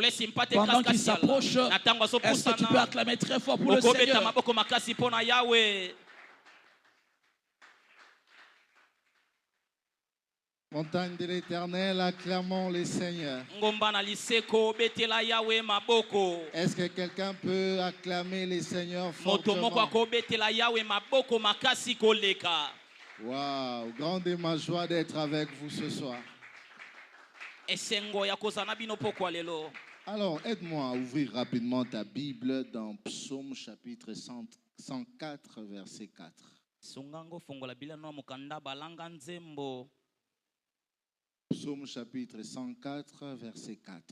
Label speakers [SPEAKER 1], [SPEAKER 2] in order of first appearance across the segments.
[SPEAKER 1] là.
[SPEAKER 2] Pendant qu'il s'approche, est-ce que tu peux acclamer très fort pour le Seigneur?
[SPEAKER 1] Montagne de l'Éternel, acclamons le Seigneur. Est-ce que quelqu'un peut acclamer le Seigneur fortement? Waouh, grande est ma joie d'être avec vous ce soir. Alors, aide-moi à ouvrir rapidement ta Bible dans Psaume chapitre 104, verset 4. Psaume chapitre 104, verset 4.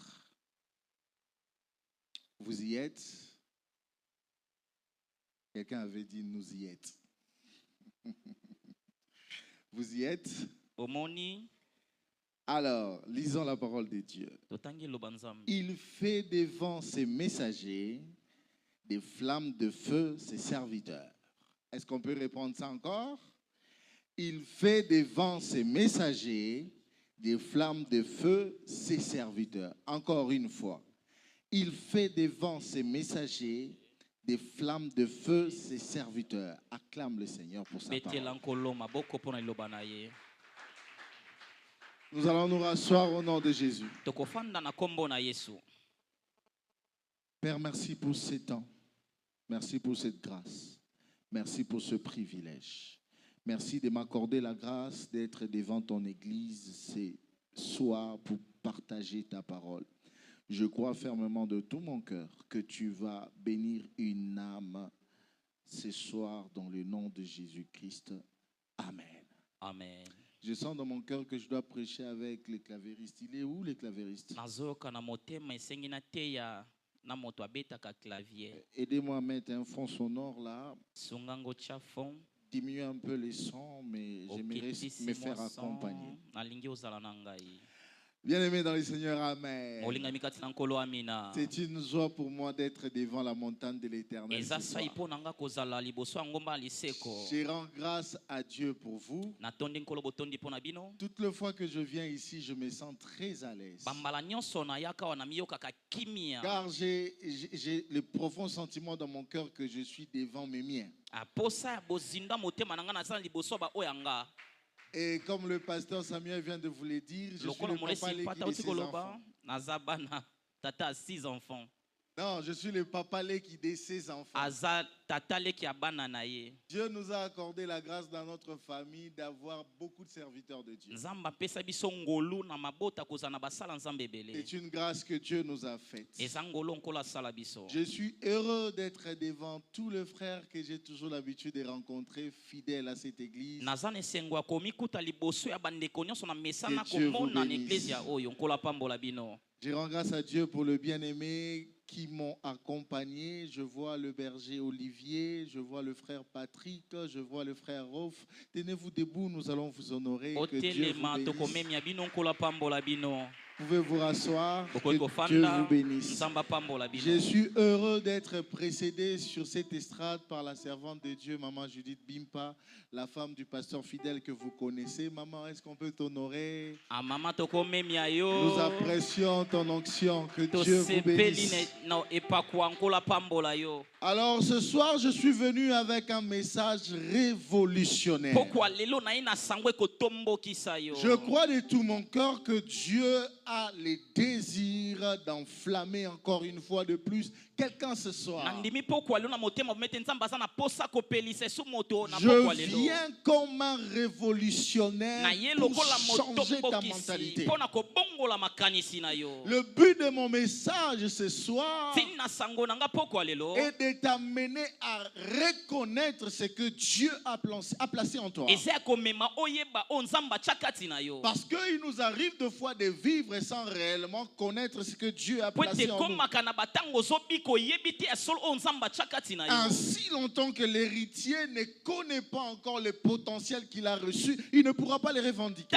[SPEAKER 1] Vous y êtes? Quelqu'un avait dit nous y êtes. Vous y êtes? Alors, lisons la parole de Dieu. Il fait devant ses messagers des flammes de feu ses serviteurs. Est-ce qu'on peut répondre ça encore? Il fait devant ses messagers des flammes de feu ses serviteurs. Encore une fois. Il fait devant ses messagers des flammes de feu ses serviteurs. Acclame le Seigneur pour sa parole. Nous allons nous rasseoir au nom de Jésus. Père, merci pour ce temps. Merci pour cette grâce. Merci pour ce privilège. Merci de m'accorder la grâce d'être devant ton Église ce soir pour partager ta parole. Je crois fermement de tout mon cœur que tu vas bénir une âme ce soir dans le nom de Jésus-Christ. Amen.
[SPEAKER 2] Amen.
[SPEAKER 1] Je sens dans mon cœur que je dois prêcher avec les clavéristes. Il est où les clavéristes? Aidez-moi à mettre un fond sonore là. Diminuer un peu les sons, mais j'aimerais me faire accompagner. Bien-aimé dans le Seigneur, amen. C'est une joie pour moi d'être devant la montagne de l'Éternel. Je rends grâce à Dieu pour vous. Toutes les fois que je viens ici, je me sens très à l'aise. Car j'ai le profond sentiment dans mon cœur que je suis devant mes miens. Et comme le pasteur Samuel vient de vous le dire, je suis le papa Leki de ses enfants. Non, je suis le papa Leki de ses enfants. Dieu nous a accordé la grâce dans notre famille d'avoir beaucoup de serviteurs de Dieu. C'est une grâce que Dieu nous a faite. Je suis heureux d'être devant tous les frères que j'ai toujours l'habitude de rencontrer, fidèles à cette église. Je rends grâce à Dieu pour le bien-aimé qui m'ont accompagné. Je vois le berger Olivier, je vois le frère Patrick, je vois le frère Rolf. Tenez-vous debout, nous allons vous honorer. Que Dieu vous bénisse. Vous pouvez vous rasseoir. Que Dieu vous bénisse. Je suis heureux d'être précédé sur cette estrade par la servante de Dieu, Maman Judith Bimpa, la femme du pasteur fidèle que vous connaissez. Maman, est-ce qu'on peut t'honorer? Nous apprécions ton onction. Que Dieu vous bénisse. Alors ce soir, je suis venu avec un message révolutionnaire. Je crois de tout mon cœur que Dieu a le désir d'enflammer encore une fois de plus quelqu'un ce soir. Je viens comme un révolutionnaire pour changer ta mentalité. Le but de mon message ce soir est de t'amener à reconnaître ce que Dieu a placé en toi. Parce qu'il nous arrive de fois de vivre sans réellement connaître ce que Dieu a placé en nous. Ainsi longtemps que l'héritier ne connaît pas encore le potentiel qu'il a reçu, il ne pourra pas le revendiquer.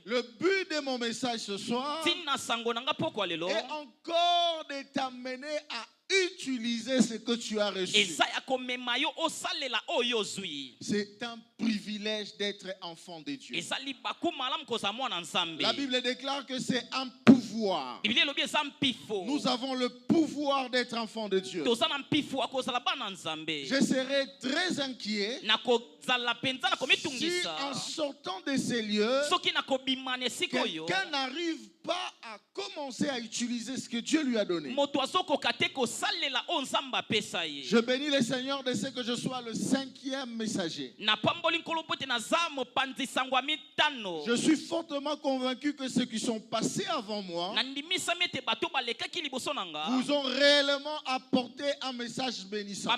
[SPEAKER 1] Le but de mon message ce soir est encore de t'amener à utiliser ce que tu as reçu. C'est un privilège d'être enfant de Dieu. La Bible déclare que c'est un pouvoir. Nous avons le pouvoir d'être enfant de Dieu. Je serais très inquiet si en sortant de ces lieux, quelqu'un n'arrive pas à commencer à utiliser ce que Dieu lui a donné. Je bénis le Seigneur de ce que je sois le 5e messager. Je suis fortement convaincu que ceux qui sont passés avant moi vous ont réellement apporté un message bénissant.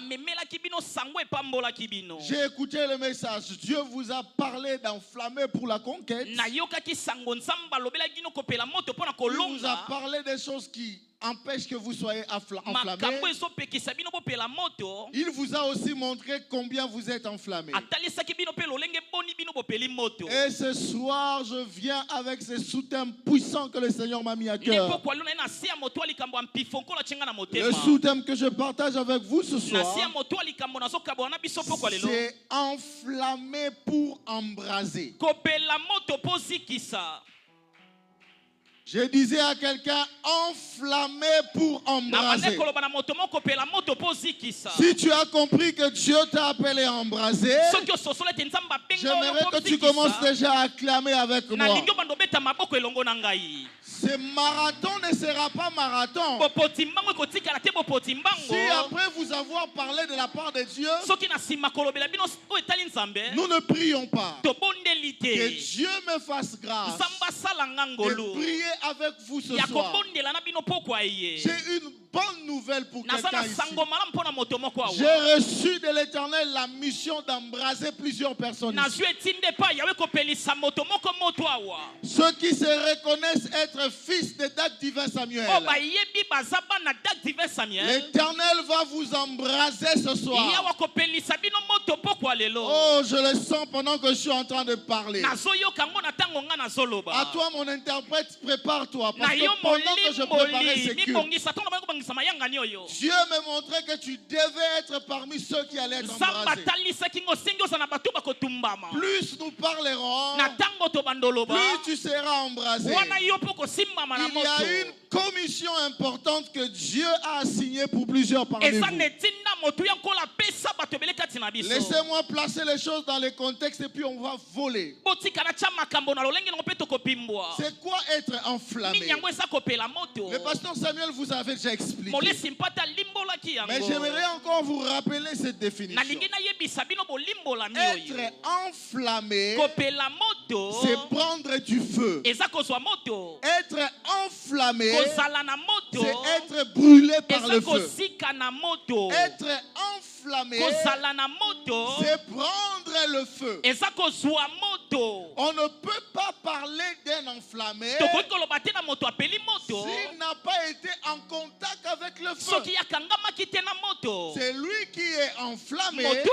[SPEAKER 1] J'ai écouté le message. Dieu vous a parlé d'enflammer pour la conquête. Il vous a parlé des choses qui empêche que vous soyez enflammés. Il vous a aussi montré combien vous êtes enflammés. Et ce soir, je viens avec ce sous-thème puissant que le Seigneur m'a mis à cœur. Le sous-thème que je partage avec vous ce soir, c'est enflammé pour embraser. Je disais à quelqu'un, enflammé pour embraser. Si tu as compris que Dieu t'a appelé à embraser, j'aimerais que tu commences déjà à acclamer avec moi. Ce marathon ne sera pas marathon si après vous avoir parlé de la part de Dieu, nous ne prions pas. Que Dieu me fasse grâce de prier avec vous ce soir. J'ai une bonne nouvelle pour quelqu'un ici. J'ai reçu de l'Éternel la mission d'embraser plusieurs personnes ici. Ceux qui se reconnaissent être fils de Dag Divin Samuel, l'Éternel va vous embraser ce soir. Oh, je le sens pendant que je suis en train de parler. À toi, mon interprète, prépare-toi. Parce que pendant que je préparais ce culte, Dieu me montrait que tu devais être parmi ceux qui allaient être embrasés. Plus nous parlerons, plus tu seras embrasé. Il y a une commission importante que Dieu a assignée pour plusieurs parmi vous. Laissez-moi placer les choses dans les contextes et puis on va voler. C'est quoi être enflammé? Le pasteur Samuel vous avait déjà expliqué. Mais j'aimerais encore vous rappeler cette définition. Être enflammé, c'est prendre du feu. Être enflammé, c'est être brûlé par le feu. Être enflammé, c'est prendre le feu. On ne peut pas parler d'un enflammé s'il n'a pas été en contact avec le feu. C'est lui qui est enflammé, c'est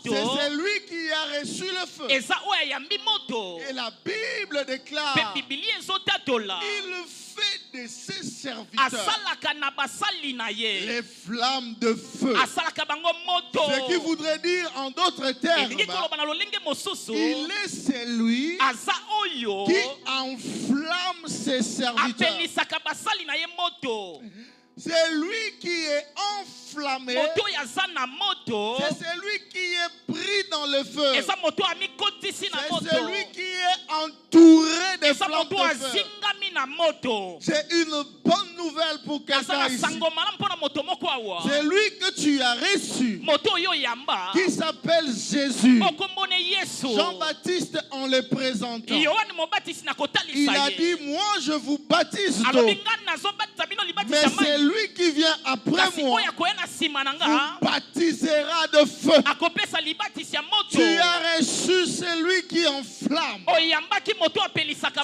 [SPEAKER 1] celui qui a reçu le feu. Et la Bible déclare, il fait de ses serviteurs les flammes de feu. Ce qui voudrait dire en d'autres termes, il est celui qui enflamme ses serviteurs. C'est lui qui est enflammé. C'est celui qui est pris dans le feu. C'est celui qui est entouré des flammes de feu. C'est une bonne nouvelle pour quelqu'un ici. C'est lui que tu as reçu, qui s'appelle Jésus. Jean-Baptiste en le présentant, il a dit, moi je vous baptise d'eau, mais c'est lui qui vient après moi vous baptisera de feu. Tu as reçu celui qui enflamme.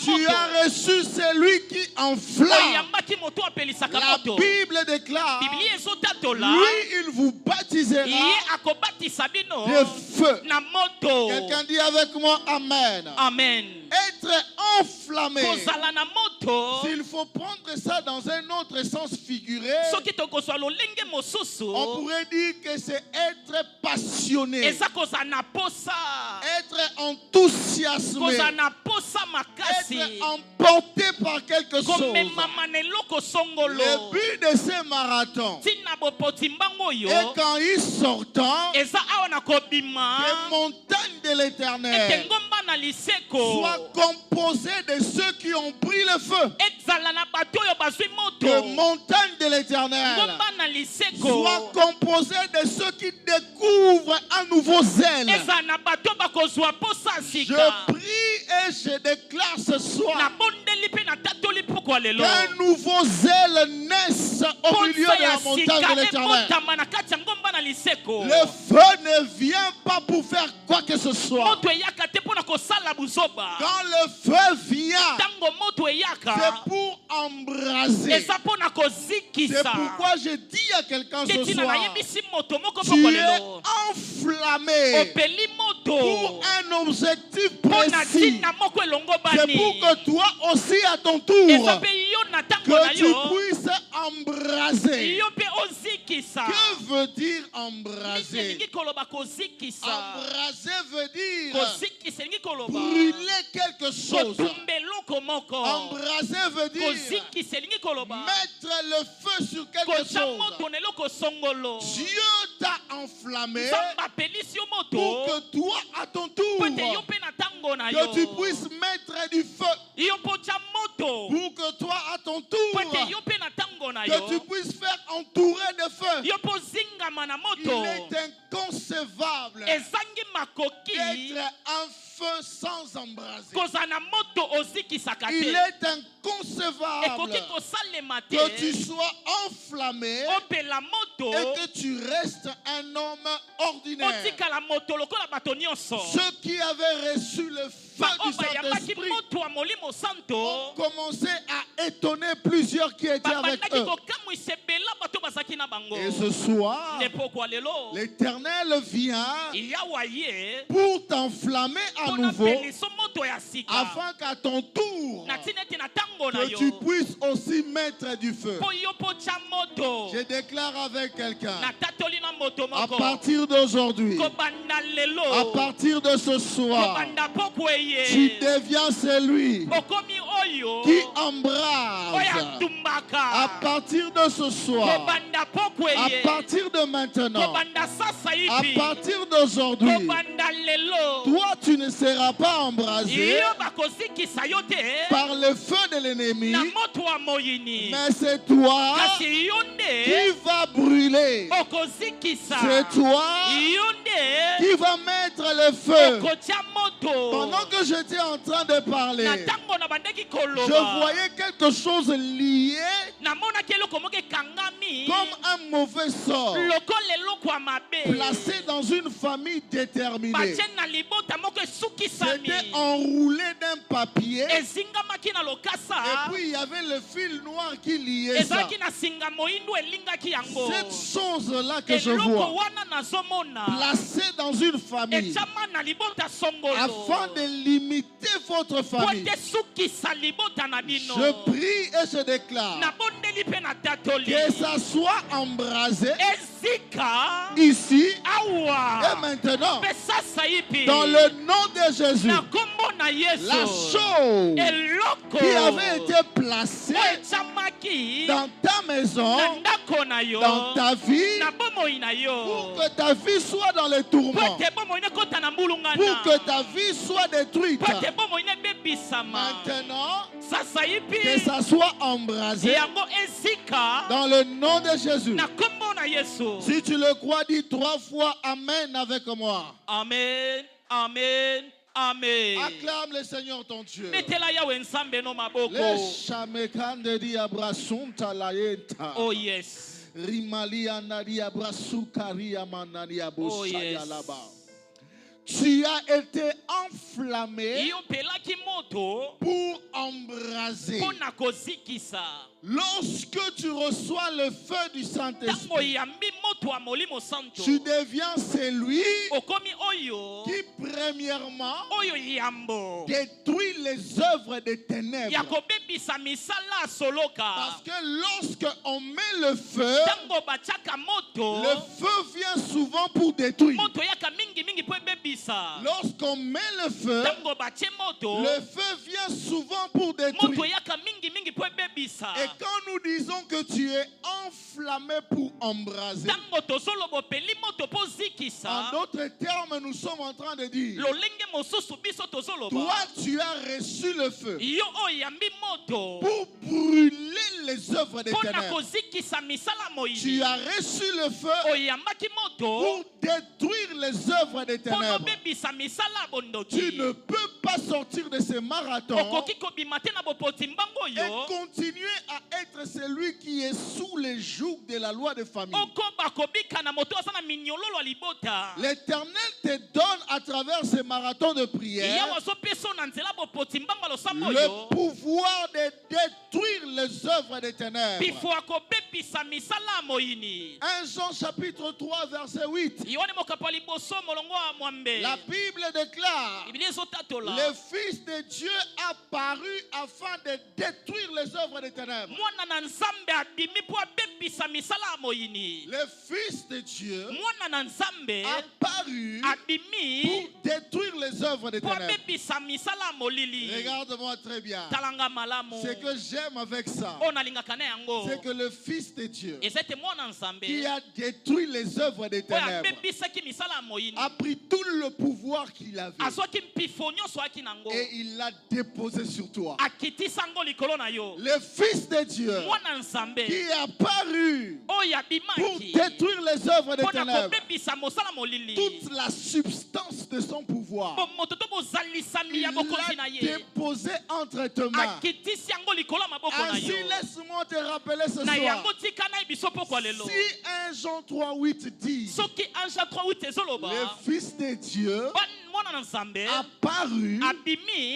[SPEAKER 1] Tu as reçu celui qui enflamme. La Bible déclare, lui il vous baptisera de feu. Quelqu'un dit avec moi amen.
[SPEAKER 2] Amen.
[SPEAKER 1] Être enflammé, s'il faut prendre mettre ça dans un autre sens figuré, on pourrait dire que c'est être passionné, être enthousiasmé, être emporté par quelque chose. Le but de ces marathons est quand ils sortent des montagnes de l'Éternel soient composées de ceux qui ont pris le feu. Que montagnes de l'Éternel soient composées de ceux qui découvrent un nouveau zèle. Je prie et je déclare ce soir qu'un nouveau zèle naisse au milieu de la montagne de l'Éternel. Le feu ne vient pas pour faire quoi que ce soit. Quand le feu vient, c'est pour embraser. C'est pourquoi je dis à quelqu'un ce soir, tu es enflammé pour un objectif précis. C'est pour que toi aussi à ton tour, que tu puisses embraser. Que veut dire embraser? Embraser veut dire brûler quelque chose. Embraser veut dire mettre le feu sur quelque chose. Dieu t'a enflammé pour que toi à ton tour, que tu puisses mettre du feu. Pour que toi à ton tour, que tu puisses faire entourer de feu. Il est inconcevable d'être un feu sans embraser. Il est inconcevable que tu sois enflammé et que tu restes un homme ordinaire. Ceux qui avaient reçu le feu du Saint-Esprit ont commencé à étonner plusieurs qui étaient avec eux. Et ce soir, l'Éternel vient pour t'enflammer à nouveau, afin qu'à ton tour, que tu puisses aussi mettre du feu. Je déclare avec quelqu'un, à partir d'aujourd'hui, à partir de ce soir, tu deviens celui qui embrase. À partir de ce soir, à partir de maintenant, à partir d'aujourd'hui, toi tu ne seras pas embrasé par le feu de l'ennemi, mais c'est toi qui vas brûler. C'est toi qui vas mettre le feu. Pendant que j'étais en train de parler, je voyais quelque chose lié comme un mauvais sort placé dans une famille déterminée. C'était enroulé d'un papier et puis il y avait le fil noir qui liait ça. Cette chose-là que je vois placée dans une famille afin de limiter votre famille, je prie et je déclare que ça soit embrasé ici et maintenant dans le nom de Jésus. La chose qui avait été placée dans ta maison, dans ta vie, pour que ta vie soit dans les tourments, pour que ta vie soit détruite, maintenant que ça soit embrasé dans le nom de Jésus. Si tu le crois, dis 3 fois Amen avec moi.
[SPEAKER 2] Amen, Amen, Amen.
[SPEAKER 1] Acclame le Seigneur ton Dieu.
[SPEAKER 2] Oh yes.
[SPEAKER 1] Tu as été enflammé pour embraser. Lorsque tu reçois le feu du Saint-Esprit, tu deviens celui qui premièrement détruit les œuvres des ténèbres. Parce que lorsque on met le feu vient souvent pour détruire. Lorsqu'on met le feu vient souvent pour détruire. Et quand nous disons que tu es enflammé pour embraser, en d'autres termes, nous sommes en train de dire, toi tu as reçu le feu pour brûler les œuvres des ténèbres. Tu as reçu le feu pour détruire les œuvres des ténèbres. Tu ne peux pas sortir de ces marathons et continuer à être celui qui est sous les jougs de la loi de famille. L'Éternel te donne à travers ces marathons de prière le pouvoir de détruire les œuvres des ténèbres. 1 Jean chapitre 3 verset 8. La Bible déclare: le Fils de Dieu a paru afin de détruire les œuvres des ténèbres. Le Fils de Dieu a paru pour détruire les œuvres des ténèbres. Regarde-moi très bien. Ce que j'aime avec ça, c'est que le Fils de Dieu qui a détruit les œuvres des ténèbres a pris tout le pouvoir qu'il avait et il l'a déposé sur toi. Le Fils de Dieu qui a paru pour détruire les œuvres des ténèbres, toute la substance de son pouvoir, il l'a déposé entre tes mains. Ainsi, laisse-moi te rappeler ce soir, si 1 Jean 3:8 dit, le Fils de Dieu a paru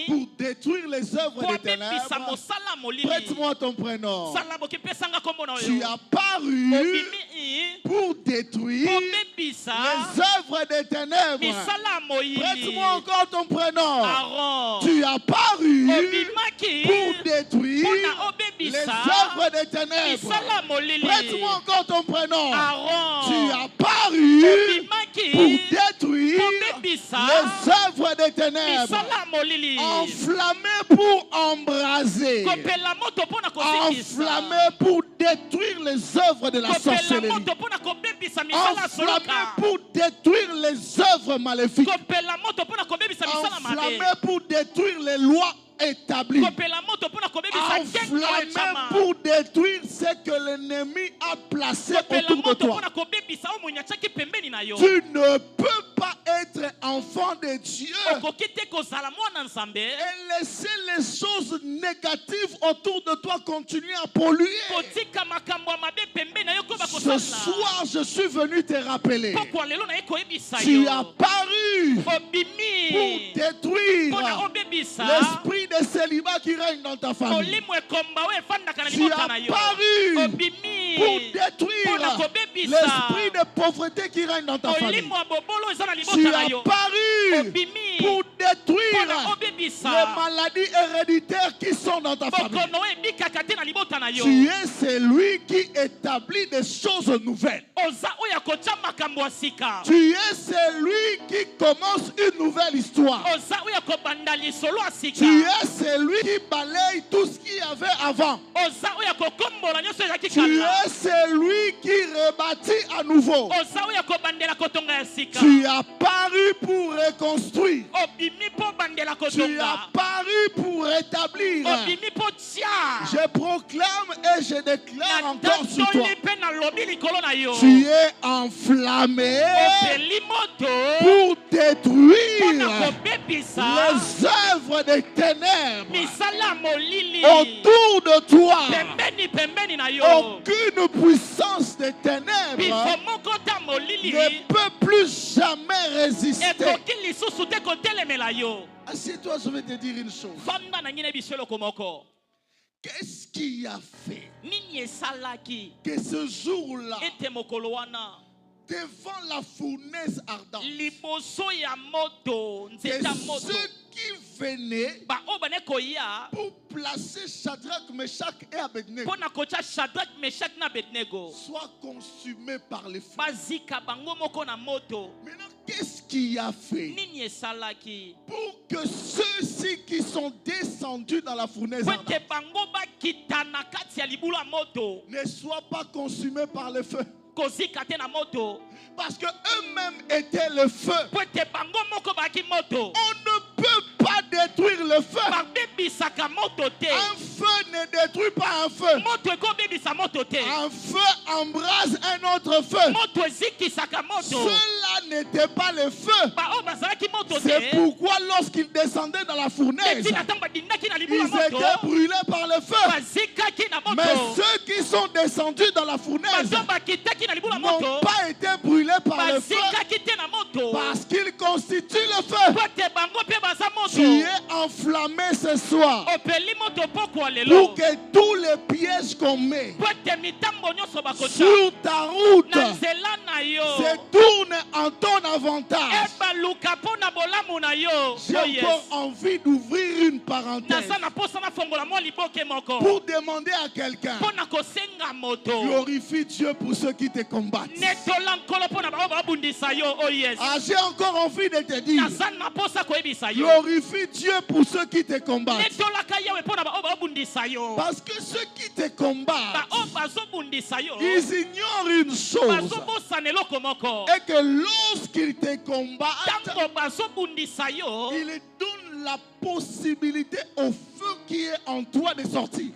[SPEAKER 1] pour détruire les œuvres des ténèbres, prête-moi ton prénom. Tu as paru pour détruire les œuvres des ténèbres. Prête-moi encore ton prénom. Tu as paru pour détruire les œuvres des ténèbres. Prête-moi encore ton prénom. Tu as paru pour détruire les œuvres des ténèbres. Enflammé pour embraser. Enflammé pour détruire les œuvres de la sorcellerie. Enflammé pour détruire les œuvres maléfiques. Enflammé pour détruire les lois établi, enflammé pour détruire ce que l'ennemi a placé autour de toi. Tu ne peux pas être enfant de Dieu et laisser les choses négatives autour de toi continuer à polluer. Ce soir, je suis venu te rappeler, tu as paru pour détruire l'esprit de célibat qui règne dans ta famille. Tu as paru pour détruire l'esprit de pauvreté qui règne dans ta famille. Tu as paru pour détruire les maladies héréditaires qui sont dans ta famille. Tu es celui qui établit des choses nouvelles. Tu es celui qui commence une nouvelle histoire. Tu es celui qui balaye tout ce qu'il y avait avant. Tu es celui qui rebâtit à nouveau. Tu as paru pour reconstruire. Tu as paru pour rétablir. Je proclame et je déclare encore sur toi, tu es enflammé pour détruire les œuvres des ténèbres autour de toi. Aucune puissance des ténèbres ne peut plus jamais résister. Assieds-toi, je vais te dire une chose. Qu'est-ce qui a fait que ce jour-là, devant la fournaise ardente, ceux qui venaient pour placer Shadrach, Meshach et Abednego soient consumés par le feu. Maintenant, qu'est-ce qui a fait pour que ceux-ci qui sont descendus dans la fournaise ardente ne soient pas consumés par le feu? Parce que eux-mêmes étaient le feu. On ne peut pas détruire le feu. Un feu ne détruit pas un feu. Un feu embrase un autre feu. Cela n'était pas le feu. C'est pourquoi lorsqu'ils descendaient dans la fournaise, ils étaient brûlés par le feu. Mais ceux qui sont descendus dans la fournaise n'ont pas été brûlés par le feu parce qu'ils constituent le feu. Tu es enflammé ce soir pour que tous les pièges qu'on met sur ta route se tournent en ton avantage. J'ai encore envie d'ouvrir une parenthèse pour demander à quelqu'un: glorifie Dieu pour ceux qui te combattent. J'ai encore envie de te dire: glorifie Dieu pour ceux qui te combattent. Parce que ceux qui te combattent, ils ignorent une chose, et que lorsqu'ils te combattent, ils donnent la possibilité au feu qui est en toi de sortir.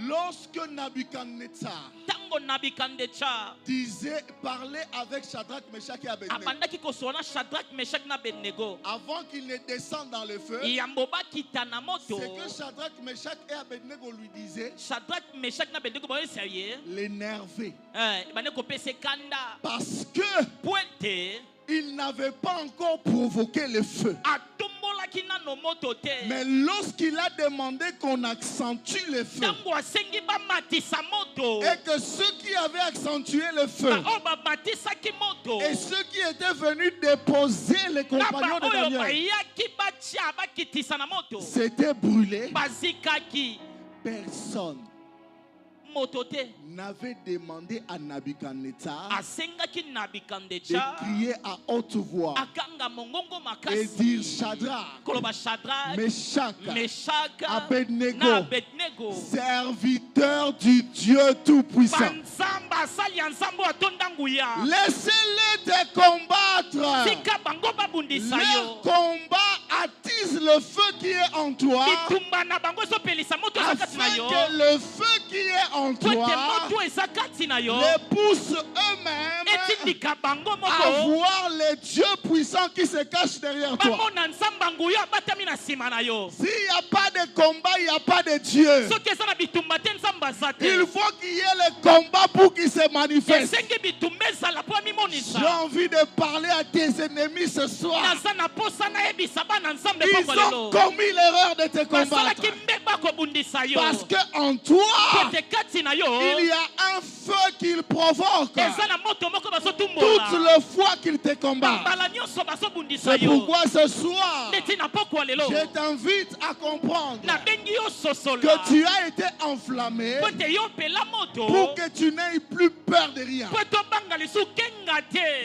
[SPEAKER 1] Lorsque Nabuchodonosor parlait avec Shadrach, Meshach et Abednego, avant qu'il ne descende dans le feu, c'est que Shadrach, Meshach et Abednego lui disaient l'énerver. Parce que il n'avait pas encore provoqué le feu. Mais lorsqu'il a demandé qu'on accentue le feu, et que ceux qui avaient accentué le feu et ceux qui étaient venus déposer les compagnons de Daniel s'étaient brûlés, personne n'avait demandé à Nabuchodonosor de crier à haute voix et dire: Shadrach, Meshach, Abednego, serviteurs du Dieu Tout-Puissant, laissez-les te combattre. Leur combat attise le feu qui est en toi, afin que le feu qui est en toi les pousse eux-mêmes à voir les dieux puissants qui se cachent derrière toi. S'il n'y a pas de combat, il n'y a pas de Dieu. Il faut qu'il y ait le combat pour qu'il se manifeste. J'ai envie de parler à tes ennemis ce soir. Ils ont commis l'erreur de te combattre. Parce qu'en toi, il y a un feu qu'il provoque toutes les fois qu'il te combat. C'est pourquoi ce soir, je t'invite à comprendre que tu as été enflammé pour que tu n'aies plus peur de rien.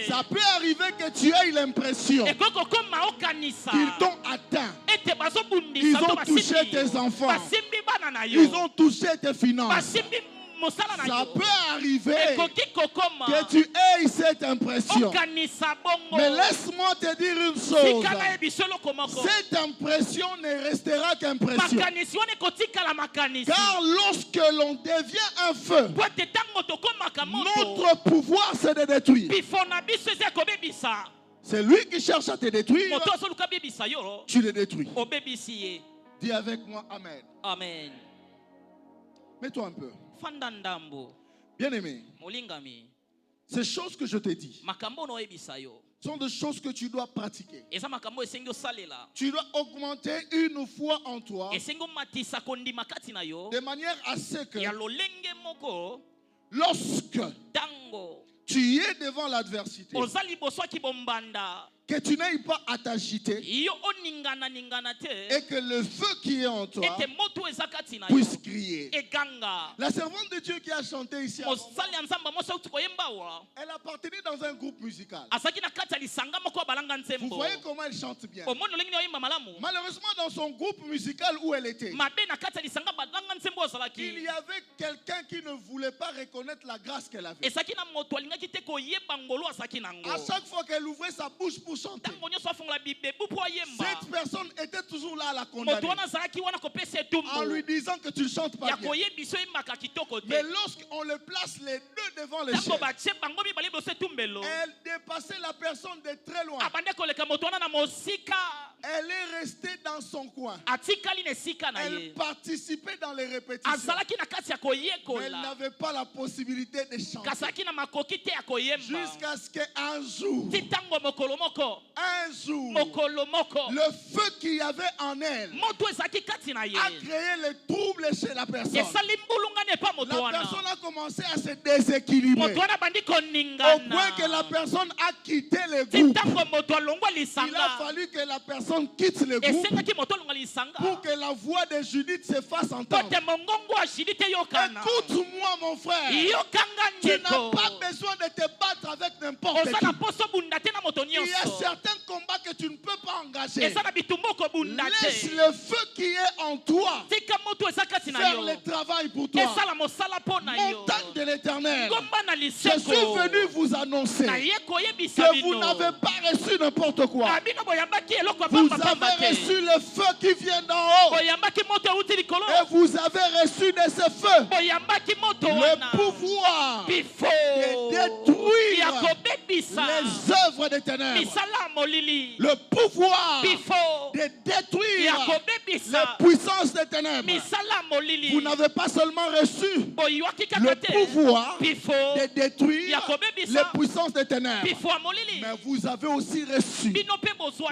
[SPEAKER 1] Ça peut arriver que tu aies l'impression qu'ils t'ont atteint. Ils ont touché tes enfants. Ils ont touché tes finances. Ça peut arriver que tu aies cette impression. Mais laisse-moi te dire une chose. Cette impression ne restera qu'impression. Car lorsque l'on devient un feu, notre pouvoir c'est de détruire. C'est lui qui cherche à te détruire. Tu le détruis. Dis avec moi Amen.
[SPEAKER 2] Amen.
[SPEAKER 1] Mets-toi un peu. Bien-aimé, ces choses que je te dis sont des choses que tu dois pratiquer. Tu dois augmenter une foi en toi de manière à ce que lorsque tu es devant l'adversité, que tu n'ailles pas à t'agiter et que le feu qui est en toi puisse crier. La servante de Dieu qui a chanté ici, elle appartenait dans un groupe musical. Vous voyez comment elle chante bien. Malheureusement, dans son groupe musical où elle était, il y avait quelqu'un qui ne voulait pas reconnaître la grâce qu'elle avait. À chaque fois qu'elle ouvrait sa bouche pour chanter, cette personne était toujours là à la condamner en lui disant que tu ne chantes pas bien. Mais lorsqu'on le place les deux devant les chefs, elle dépassait la personne de très loin. Elle est restée dans son coin. Elle participait dans les répétitions. Mais elle n'avait pas la possibilité de chanter. Jusqu'à ce qu'un jour, le feu qu'il y avait en elle a créé le trouble chez la personne. La personne a commencé à se déséquilibrer au point que la personne a quitté le groupe. Il a fallu que la personne quitte le groupe pour que la voix de Judith se fasse entendre. Écoute-moi mon frère, tu n'as pas besoin de te battre avec n'importe qui. Il y a certains combats que tu ne peux pas engager. Laisse le feu qui est en toi faire le travail pour toi. Montagne de l'Éternel, je suis venu vous annoncer que vous n'avez pas reçu n'importe quoi. Vous avez reçu le feu qui vient d'en haut. Et vous avez reçu de ce feu le pouvoir de détruire les œuvres des ténèbres. Le pouvoir de détruire les puissances des ténèbres. Vous n'avez pas seulement reçu le pouvoir de détruire les puissances des ténèbres, mais vous avez aussi reçu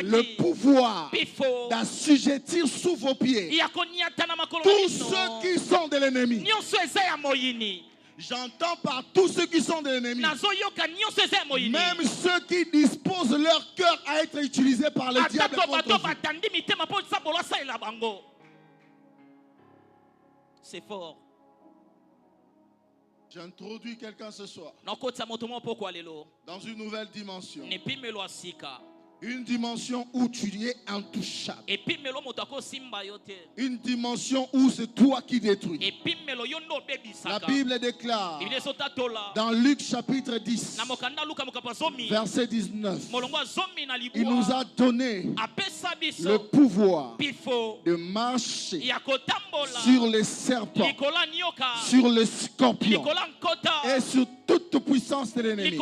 [SPEAKER 1] le pouvoir d'assujettir sous vos pieds tous ceux qui sont de l'ennemi. J'entends par tous ceux qui sont de l'ennemi, même ceux qui disposent leur cœur à être utilisés par le diable contre vous.
[SPEAKER 2] C'est fort.
[SPEAKER 1] J'introduis quelqu'un ce soir dans une nouvelle dimension. Une dimension où tu es intouchable. Une dimension où c'est toi qui détruis. La Bible déclare dans Luc chapitre 10, verset 19, il nous a donné le pouvoir de marcher sur les serpents, sur les scorpions et sur toute puissance de l'ennemi.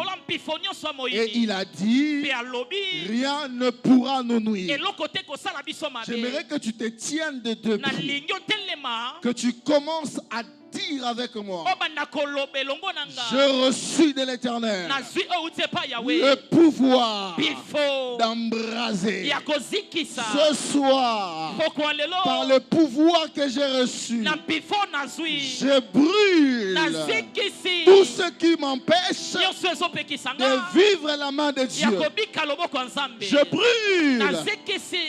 [SPEAKER 1] Et il a dit, rien ne pourra nous nuire. J'aimerais que tu te tiennes de deux pieds, que tu commences à dire avec moi: je reçus de l'Éternel le pouvoir d'embraser. Ce soir, par le pouvoir que j'ai reçu, je brûle tout ce qui m'empêche de vivre la main de Dieu. Je brûle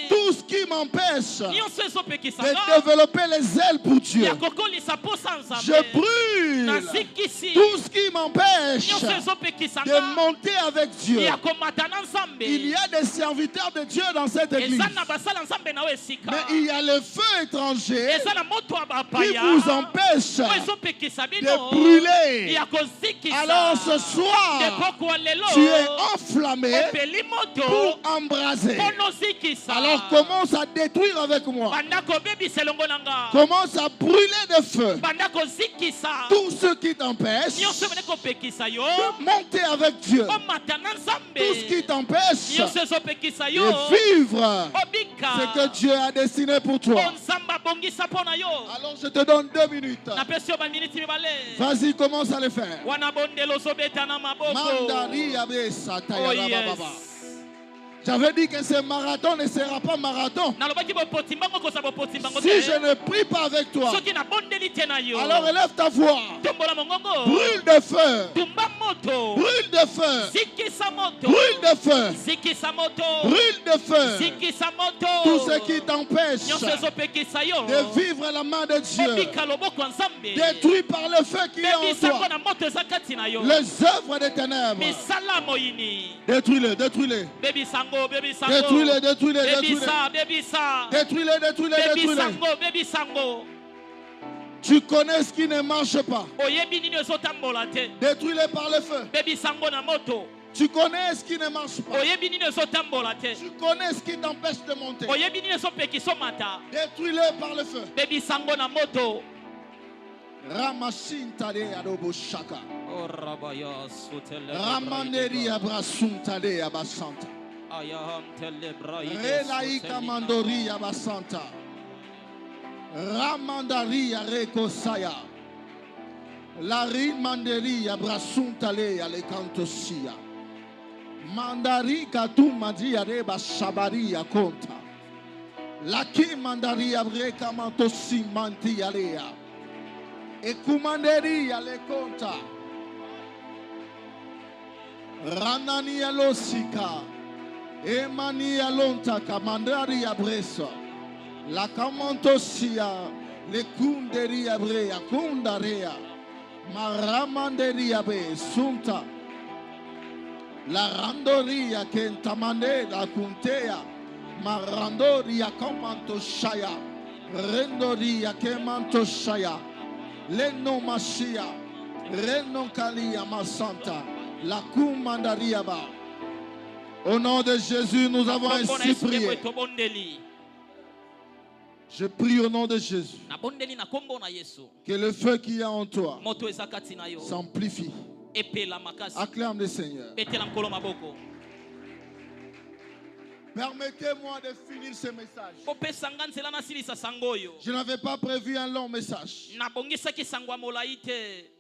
[SPEAKER 1] tout ce qui m'empêche de développer les ailes pour Dieu. Je brûle tout ce qui m'empêche de monter avec Dieu. Il y a des serviteurs de Dieu dans cette église, mais il y a le feu étranger qui vous empêche de brûler. Alors ce soir, tu es enflammé pour embraser. Alors commence à détruire avec moi. Commence à brûler de feu tout ce qui t'empêche de monter avec Dieu. Tout ce qui t'empêche de vivre ce que Dieu a destiné pour toi. Alors je te donne 2 minutes. Vas-y, commence à le faire. Mandari abe sataya baba. J'avais dit que ce marathon ne sera pas marathon. Si je ne prie pas avec toi, alors élève ta voix. Brûle de feu. Brûle de feu. Brûle de feu. Brûle de feu. Tout ce qui t'empêche de vivre la main de Dieu, détruit par le feu qui est en toi. Les œuvres des ténèbres. Détruis-les, détruis-les. Détruis-les, détruis-les, détruis-les. Détruis-les. Tu connais ce qui ne marche pas. Détruis-les par le feu. Tu connais ce qui ne marche pas. Tu connais ce qui t'empêche de monter. Détruis-les par le feu. Ramashintade adobo shaka. Ramaneri abrasuntade abasanta. Relaika mandori abasanta. Ramandari arekosaya. Lari manderi abrasuntale alekantosia. Mandari katu madi areba shabari akonta. Laki mandari abreka mantosi manti alea. Ekumanderi alekonta. Ranani alosika. Emani alonta kamandari abresa. La kamantosia. Le kunderi abrea kundarea. Maramanderi abe sunta. La randoria kentamane la kuntea. Marandoria kamanto shaya. Rendoria kemanto shaya. Leno mashia. Reno kalia masanta. La kumandariaba. Au nom de Jésus, nous avons ainsi prié. Je prie au nom de Jésus que le feu qui est en toi s'amplifie. Acclame le Seigneur. Permettez-moi de finir ce message. Je n'avais pas prévu un long message.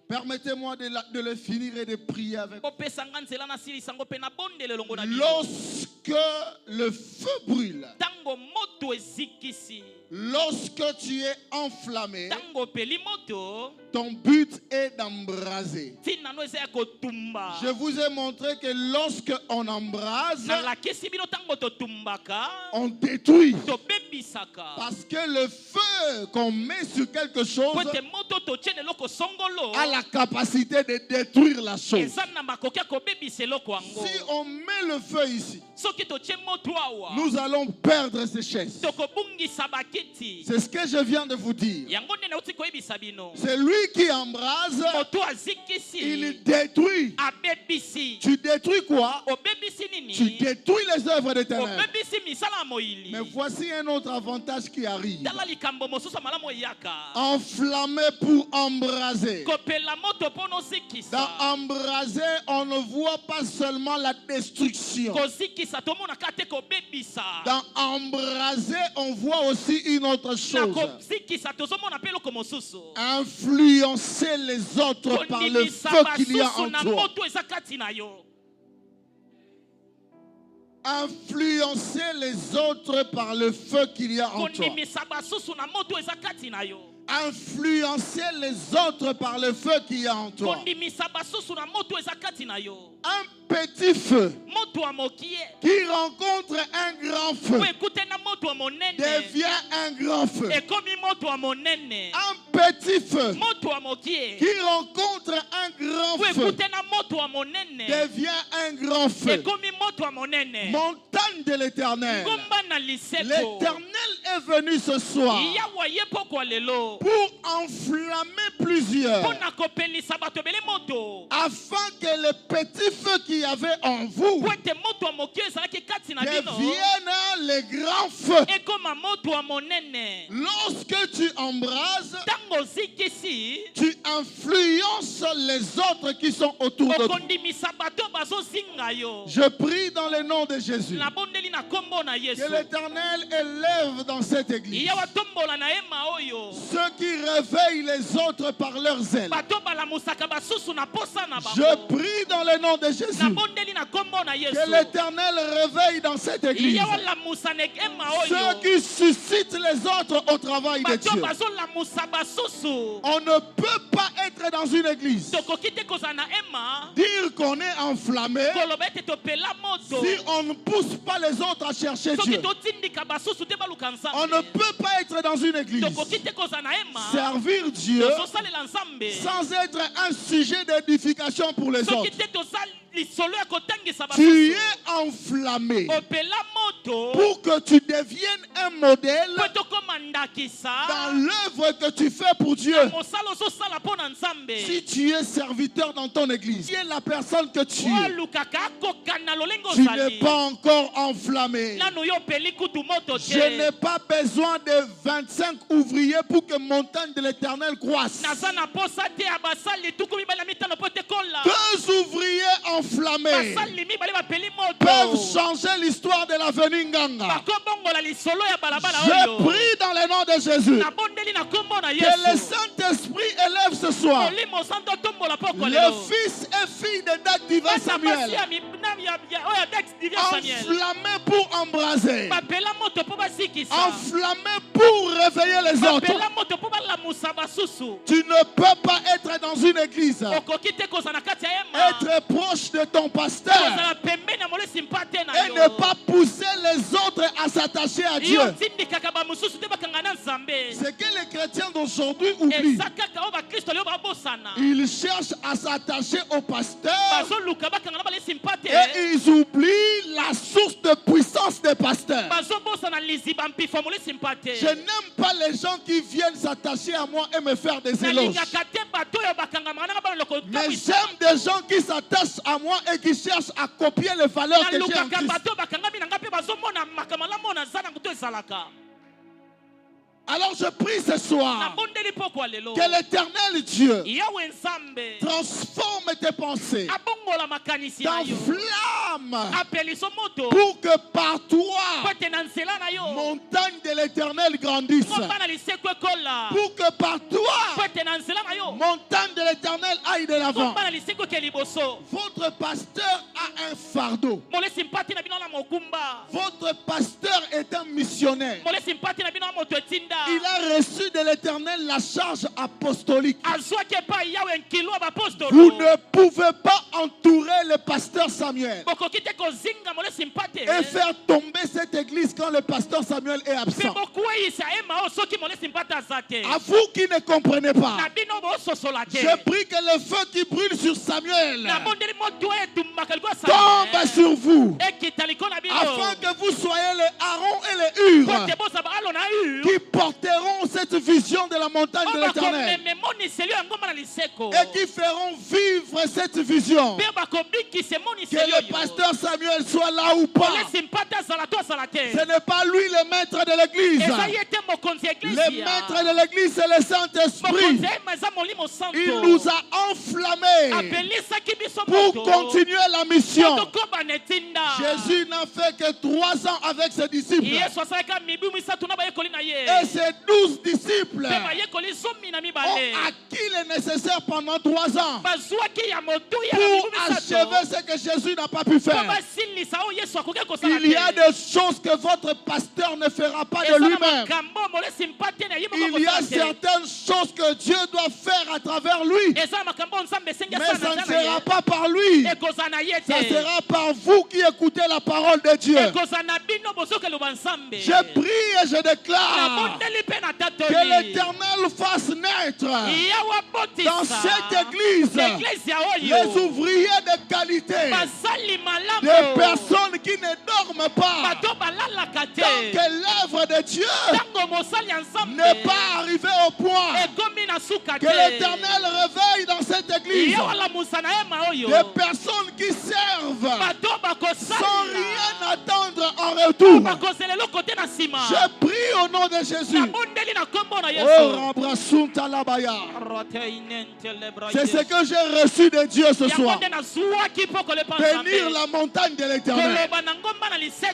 [SPEAKER 1] Permettez-moi de le finir et de prier avec vous. Lorsque le feu brûle, lorsque tu es enflammé, ton but est d'embraser. Je vous ai montré que lorsque on embrase, on détruit. Parce que le feu qu'on met sur quelque chose a la capacité de détruire la chose. Si on met le feu ici, nous allons perdre ces chaises. C'est ce que je viens de vous dire. C'est lui qui embrase, il détruit. Tu détruis quoi? Tu détruis les œuvres des ténèbres. Mais voici un autre avantage qui arrive. Enflammé pour embraser. Dans embraser, on ne voit pas seulement la destruction. Dans embraser, on voit aussi une autre chose. Influencer les autres par le feu qu'il y a en toi. Influencer les autres par le feu qu'il y a en toi. Influencer les autres par le feu qu'il y a en toi. Un petit feu qui rencontre un grand feu devient un grand feu. Un petit feu qui rencontre un grand feu devient un grand feu. Montagne de l'Éternel. L'Éternel est venu ce soir pour enflammer plusieurs, afin que le petit feu qu'il y avait en vous devienne le grand feu. Lorsque tu embrases, tu influences les autres qui sont autour de toi. Je prie dans le nom de Jésus que l'Éternel élève dans cette église. Ceux qui réveillent les autres par leur zèle. Je prie dans le nom de Jésus que l'Éternel réveille dans cette église ceux qui suscitent les autres au travail de Dieu. On ne peut pas être dans une église dire qu'on est enflammé si on ne pousse pas les autres à chercher Dieu. On ne peut pas être dans une église servir Dieu sans être un sujet d'édification pour les autres. Tu es enflammé pour que tu deviennes un modèle dans l'œuvre que tu fais pour Dieu. Si tu es serviteur dans ton église, qui est la personne que tu es, tu n'es pas encore enflammé. Je n'ai pas besoin de 25 ouvriers pour que montagne de l'Éternel croisse. 2 ouvriers enflammés peuvent changer l'histoire de l'avenue Nganga. Je prie dans le nom de Jésus que le Saint-Esprit élève ce soir les fils et filles de Dak Diva Samuel, enflammés pour embraser, enflammés pour réveiller les autres. Tu ne peux pas être dans une église, être proche de ton pasteur et ne pas pousser les autres à s'attacher à Dieu. C'est que les chrétiens d'aujourd'hui oublient. Ils cherchent à s'attacher au pasteur et ils oublient la source de puissance des pasteurs. Je n'aime pas les gens qui viennent s'attacher à moi et me faire des éloges. Mais j'aime des gens qui s'attachent à moi et qui cherchent à copier les valeurs que j'ai en Christ. Alors je prie ce soir que l'Éternel Dieu transforme tes pensées dans flamme pour que par toi montagne de l'Éternel grandisse, pour que par toi montagne de l'Éternel aille de l'avant. Votre pasteur a un fardeau. Votre pasteur est un missionnaire. Il a reçu de l'Éternel la charge apostolique. Vous ne pouvez pas entourer le pasteur Samuel et faire tomber cette église quand le pasteur Samuel est absent. À vous qui ne comprenez pas, je prie que le feu qui brûle sur Samuel tombe sur vous, afin que vous soyez les Aaron et les Hur qui porteront cette vision de la montagne de l'Éternel et qui feront vivre cette vision. Que le pasteur Samuel soit là ou pas, ce n'est pas lui le maître de l'église. Le maître de l'église, c'est le Saint-Esprit. Il nous a enflammés pour continuer la mission. Jésus n'a fait que 3 ans avec ses disciples. Et ces 12 disciples ont acquis le nécessaire pendant 3 ans pour achever ce que Jésus n'a pas pu faire. Il y a des choses que votre pasteur ne fera pas de lui-même. Il y a certaines choses que Dieu doit faire à travers lui. Mais ça ne sera pas par lui. Ça sera par vous qui écoutez la parole de Dieu. Je prie et je déclare que l'Éternel fasse naître dans cette église les ouvriers de qualité, des personnes qui ne dorment pas tant que l'œuvre de Dieu n'est pas arrivée au point. Que l'Éternel réveille dans cette église des personnes qui servent sans rien attendre en retour. Je prie au nom de Jésus C'est ce que j'ai reçu de Dieu ce soir. Bénir la montagne de l'Éternel.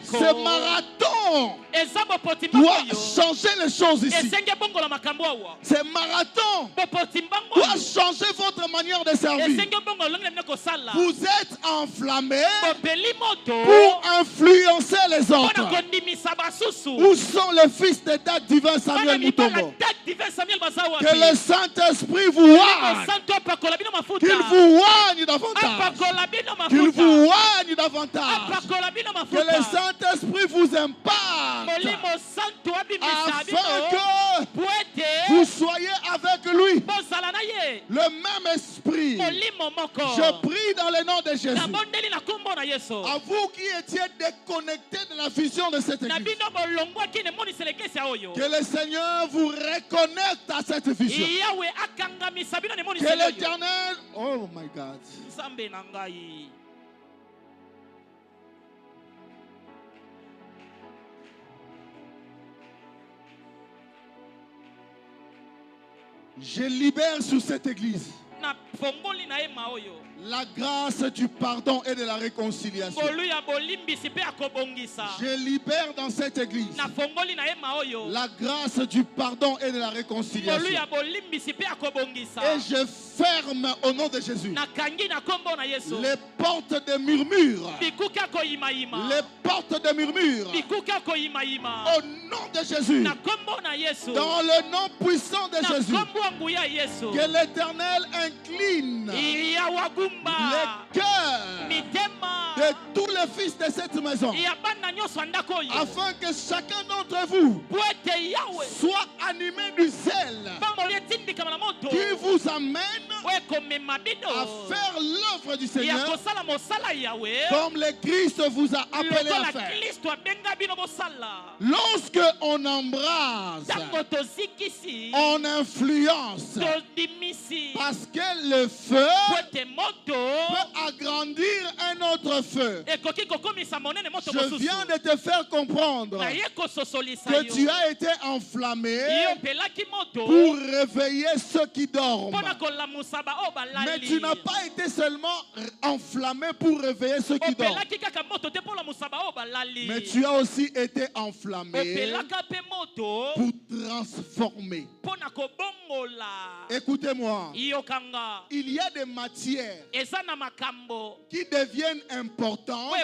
[SPEAKER 1] Ce marathon doit changer les choses ici. Ce marathon doit changer votre manière de servir. Vous êtes enflammés pour influencer les autres. Où sont les fils de Dad divin Samuel Mutombo? Que le Saint-Esprit vous oigne. Qu'il vous oigne davantage. Qu'il vous oigne davantage. Que le Saint-Esprit vous imparte. Afin que vous soyez avec lui. Le même esprit. Je prie dans le nom de Jésus. À vous qui étiez déconnectés de la vision de cette église. Que le Seigneur vous reconnecte à cette vision. Que l'Éternel... Oh my God. Je libère sur cette église la grâce du pardon et de la réconciliation. Je libère dans cette église la grâce du pardon et de la réconciliation. Et je ferme au nom de Jésus les portes de murmures. Les portes de murmures. Au nom de Jésus. Dans le nom puissant de Jésus. Que l'Éternel incline les cœurs de tous les fils de cette maison, afin que chacun d'entre vous soit animé du zèle qui vous amène à faire l'œuvre du Seigneur comme le Christ vous a appelé à faire. Lorsque on embrase, on influence, parce que le feu peut agrandir un autre feu. Je viens de te faire comprendre que tu as été enflammé pour réveiller ceux qui dorment. Mais tu n'as pas été seulement enflammé pour réveiller ceux qui dorment. Mais tu as aussi été enflammé pour transformer. Écoutez-moi. Il y a des matières qui deviennent importantes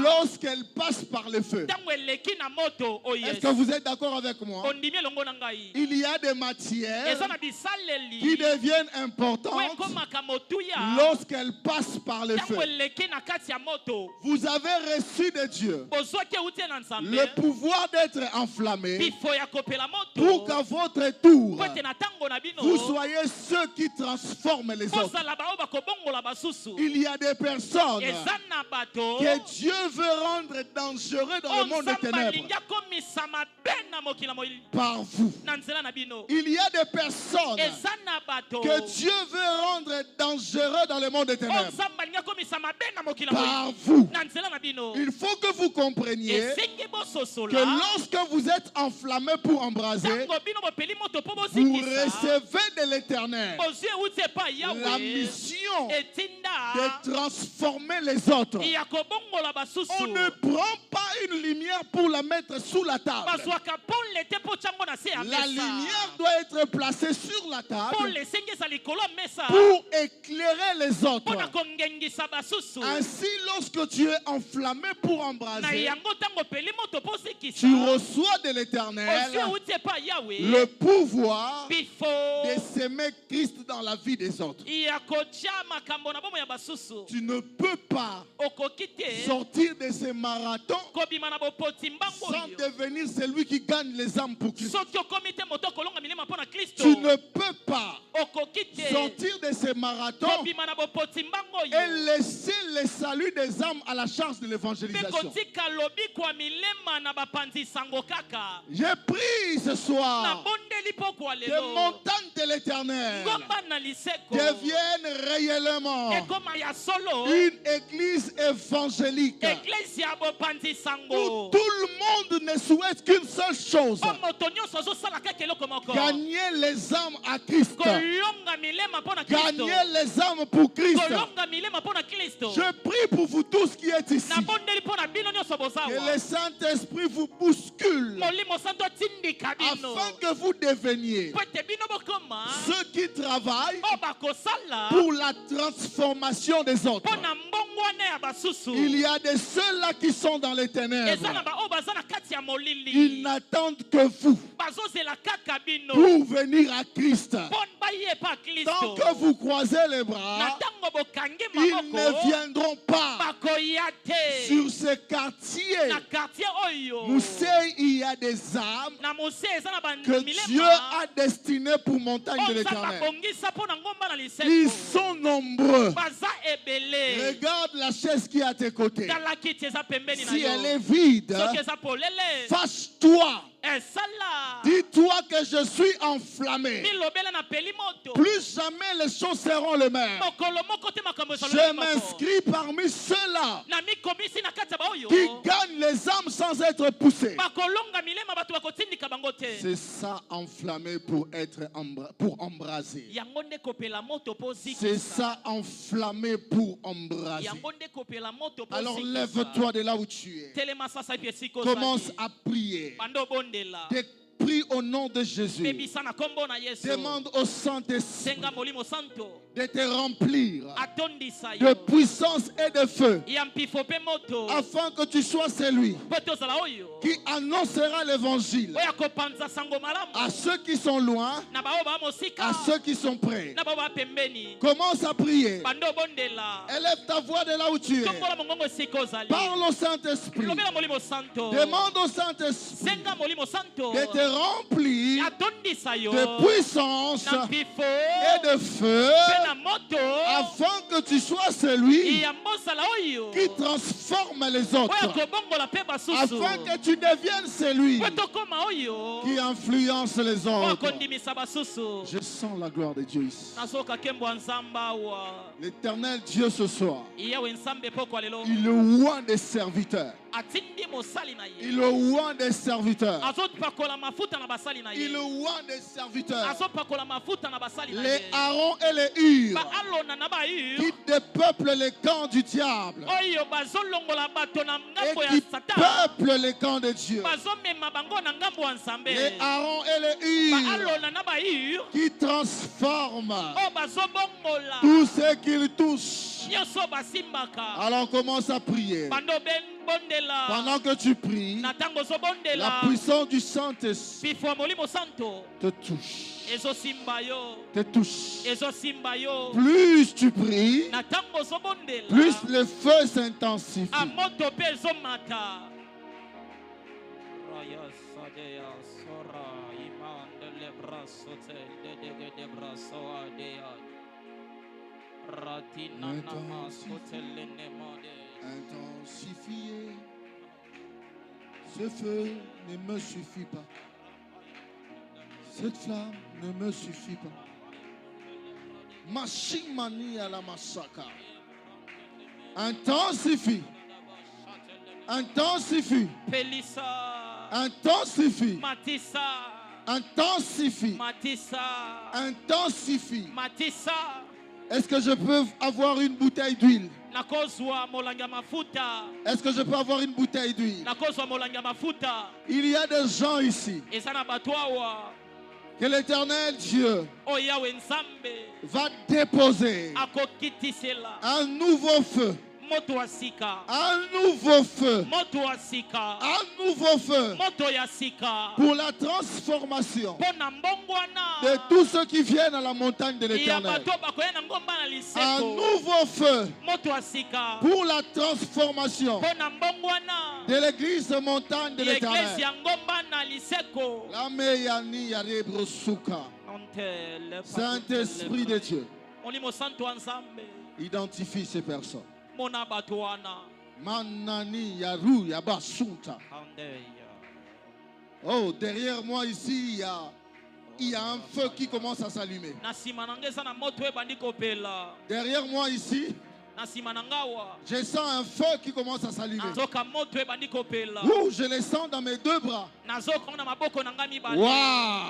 [SPEAKER 1] lorsqu'elles passent par le feu. Est-ce que vous êtes d'accord avec moi? Il y a des matières qui deviennent importantes lorsqu'elles passent par le feu. Vous avez reçu de Dieu le pouvoir d'être enflammé pour qu'à votre tour vous soyez ceux qui transforment les autres. Il y a des personnes que Dieu veut rendre dangereux dans le monde des ténèbres par vous. Il y a des personnes que Dieu veut rendre dangereux dans le monde des ténèbres par vous. Il faut que vous compreniez que lorsque vous êtes enflammé pour embraser, vous recevez de l'Éternel la mission de transformer les autres. On ne prend pas une lumière pour la mettre sous la table. La lumière doit être placée sur la table pour éclairer les autres. Ainsi, lorsque tu es enflammé pour embraser, tu reçois de l'Éternel le pouvoir de s'aimer Christ dans la vie des autres. Tu ne peux pas sortir de ces marathons sans devenir celui qui gagne les âmes pour Christ. Tu ne peux pas sortir de ces marathons et laisser le salut des âmes à la charge de l'évangélisation. J'ai pris ce soir des montagnes de l'Éternel deviennent réellement une église évangélique où tout le monde ne souhaite qu'une seule chose: gagner les âmes à Christ, gagner les âmes pour Christ. Je prie pour vous tous qui êtes ici, que le Saint-Esprit vous bouscule afin que vous deveniez ceux qui travaillent pour la transformation des autres. Il y a des ceux-là qui sont dans les ténèbres. Ils n'attendent que vous pour venir à Christ. Tant que vous croisez les bras, ils ne viendront pas sur ce quartier. Vous savez, il y a des âmes que Dieu a destinées pour montagne de l'Éternel. Ils sont nombreux. Regarde la chaise qui est à tes côtés. Si elle est vide, fâche-toi. Dis-toi que je suis enflammé. Plus jamais les choses seront les mêmes. Je m'inscris parmi ceux-là qui gagnent les âmes sans être poussés. C'est ça, enflammé pour embraser. C'est ça, enflammé pour embraser. Alors lève-toi de là où tu es. Commence à prier. Prie au nom de Jésus. Demande au Saint-Esprit de te remplir de puissance et de feu, afin que tu sois celui qui annoncera l'évangile à ceux qui sont loin, à ceux qui sont près. Commence à prier. Élève ta voix de là où tu es. Parle au Saint-Esprit. Demande au Saint-Esprit de te remplir de puissance et de feu, afin que tu sois celui qui transforme les autres, afin que tu deviennes celui qui influence les autres. Je sens la gloire de Dieu ici. L'Éternel Dieu ce soir, il est loin des serviteurs. Il est loin des serviteurs. Il est loin des serviteurs. Les Aaron et les Hur qui dépeuplent les camps du diable et qui peuplent les camps de Dieu. Les Aaron et les Hur qui transforment tout ce qu'ils touchent. Alors commence à prier. Pendant que tu pries, la puissance du Saint-Esprit te touche. Te touche. Plus tu pries, plus le feu s'intensifie. Intensifier. Ce feu ne me suffit pas. Cette flamme ne me suffit pas. Machimani à la massacre. Intensifie. Intensifie. Intensifie. Intensifie. Intensifie. Est-ce que je peux avoir une bouteille d'huile? Est-ce que je peux avoir une bouteille d'huile? Il y a des gens ici que l'Éternel Dieu va déposer un nouveau feu. Un nouveau feu. Un nouveau feu pour la transformation de tous ceux qui viennent à la montagne de l'Éternel. Un nouveau feu pour la transformation de l'église montagne de l'Éternel. Saint-Esprit de Dieu, identifie ces personnes. Manani Yaru Yabasunta. Oh, derrière moi ici, il y a il y a un feu qui commence à s'allumer. Derrière moi ici, je sens un feu qui commence à s'allumer. Ouh, je le sens dans mes deux bras. Waouh!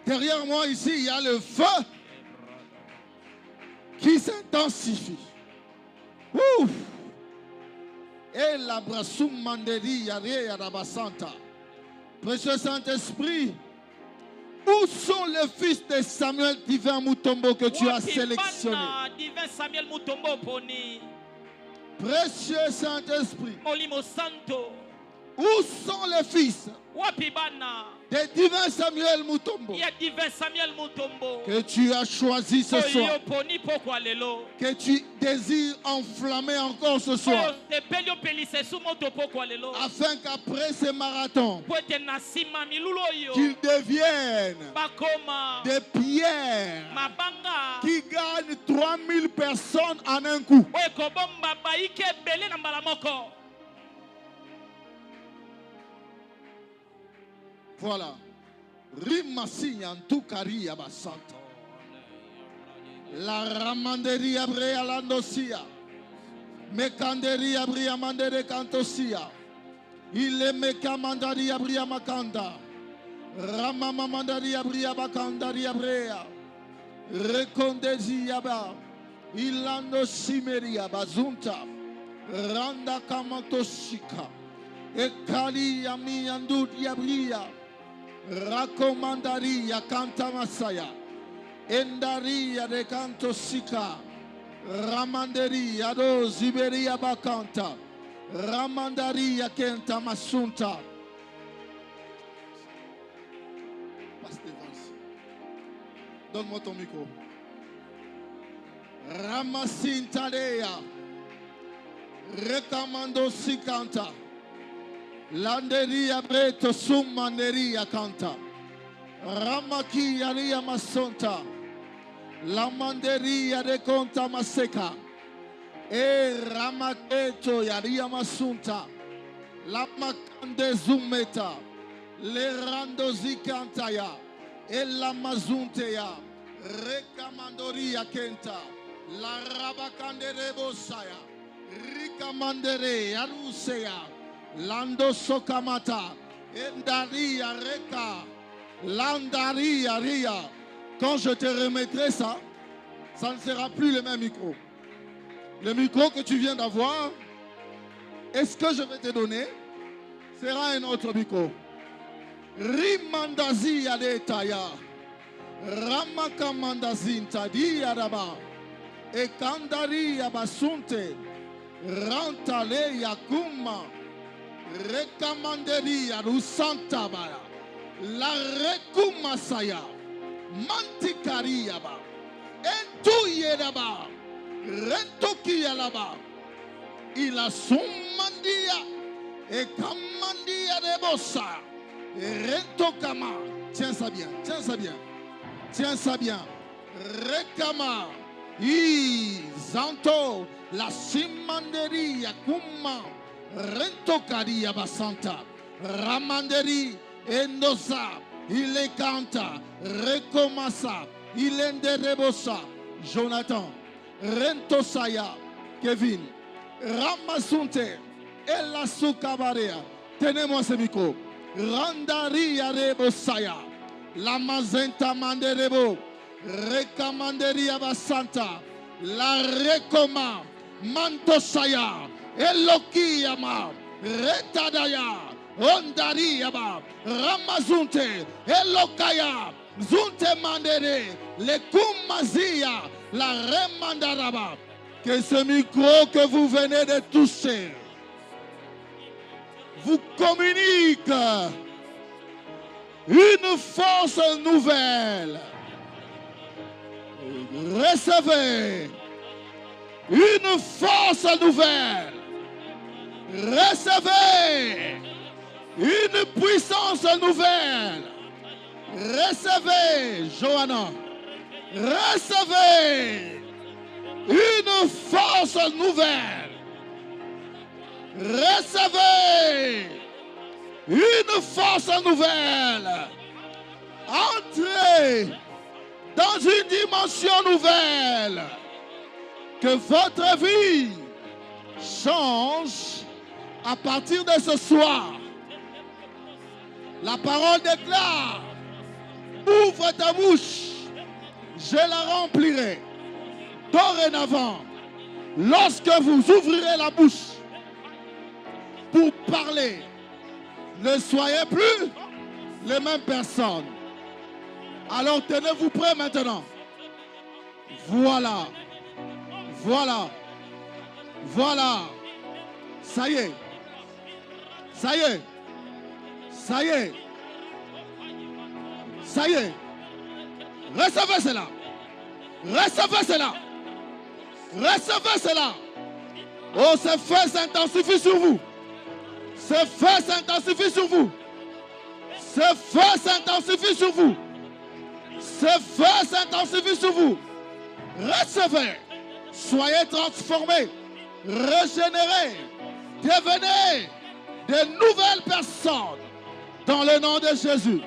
[SPEAKER 1] Derrière moi ici, il y a le feu qui s'intensifie. Ouh! Et la brasoum manderi yare yarabasanta. Précieux Saint-Esprit, où sont les fils de Samuel Divin Mutombo que tu as sélectionné? Précieux Saint-Esprit, où sont les fils de Divin Samuel Mutombo que tu as choisi ce soir, que tu désires enflammer encore ce soir, afin qu'après ce marathon, qu'ils deviennent des pierres qui gagnent 3000 personnes en un coup. Voilà. Rimasi Yantukari Abasanta. La Ramanderi Abrea Landosia. Mekanderi Abria Mandere Cantosia. Il est Mekamandari Abria Makanda. Ramamamandari Abria Bakandari Abrea. Rekondezi Yaba. Ilando Simeria Bazunta. Randa Kamatoshika. Ekali Yami Andut Yabria. Rakomandaria Kanta Masaya. Endaria de Canto Sika. Ramanderia do Ziberia Bakanta. Ramandaria Kenta Masunta. Passe devant ici. Donne-moi ton micro. Ramasintadea. Rekamando Sikanta. Landeria Breto Summaneria Canta. Ramaki Aria Masonta. Lamanderia de Conta Maseca. E Ramaketo Yaria Masunta. Lamakande Zumeta. Le Randozi Cantaya. E la Mazuntea. Rekamandoria Kenta. La Rabakande Rebosaya. Rikamandere Arusea. Lando Sokamata, Endaria Reka, Landaria Ria. Quand je te remettrai ça, ça ne sera plus le même micro. Le micro que tu viens d'avoir, est-ce que je vais te donner, sera un autre micro. Rimandazi Adetaya, Ramakamandazin Tadi Adaba, Ekandari Abasunte, Rantale Yakuma. Rekamanderia Rusantabaya. La Rekumasaya. Mantikariaba. Entuyedaba. Rentokiyalaba. Ila Sumandia. Ekamandia de Bossa. Rentokama. Tiens ça bien. Tiens ça bien. Tiens ça bien. Rekama. Zanto. La Simanderia Kuma. Rentokaria Basanta, Ramanderi, Endosa, il est canta, Rekomasa, il est Rebosa, Jonathan, Rentosaya, Kevin, Ramasunte, Ella Sukabarea, tenez-moi ce micro, Randaria Rebosaya, la Mazenta Manderebo, Rekamanderia Basanta, la Rekoma, Mantosaya, Elokiyama, Retadaya, Ondariaba, Ramazunte, Elokaya, Zunte Mandere, le Kumazia, la Remandaraba. Que ce micro que vous venez de toucher vous communique une force nouvelle. Recevez une force nouvelle. Recevez une puissance nouvelle. Recevez, Johanna. Recevez une force nouvelle. Recevez une force nouvelle. Entrez dans une dimension nouvelle. Que votre vie change à partir de ce soir. La parole déclare, ouvre ta bouche, je la remplirai. Dorénavant, lorsque vous ouvrirez la bouche pour parler, ne soyez plus les mêmes personnes. Alors tenez-vous prêts maintenant. Voilà. Voilà. Voilà. Ça y est. Ça y est. Ça y est. Ça y est. Recevez cela. Recevez cela. Recevez cela. Oh, ce feu s'intensifie sur vous. Ce feu s'intensifie sur vous. Ce feu s'intensifie sur vous. Ce feu s'intensifie sur vous. Recevez. Soyez transformés. Régénérés. Devenez de nouvelles personnes. Dans le nom de Jésus.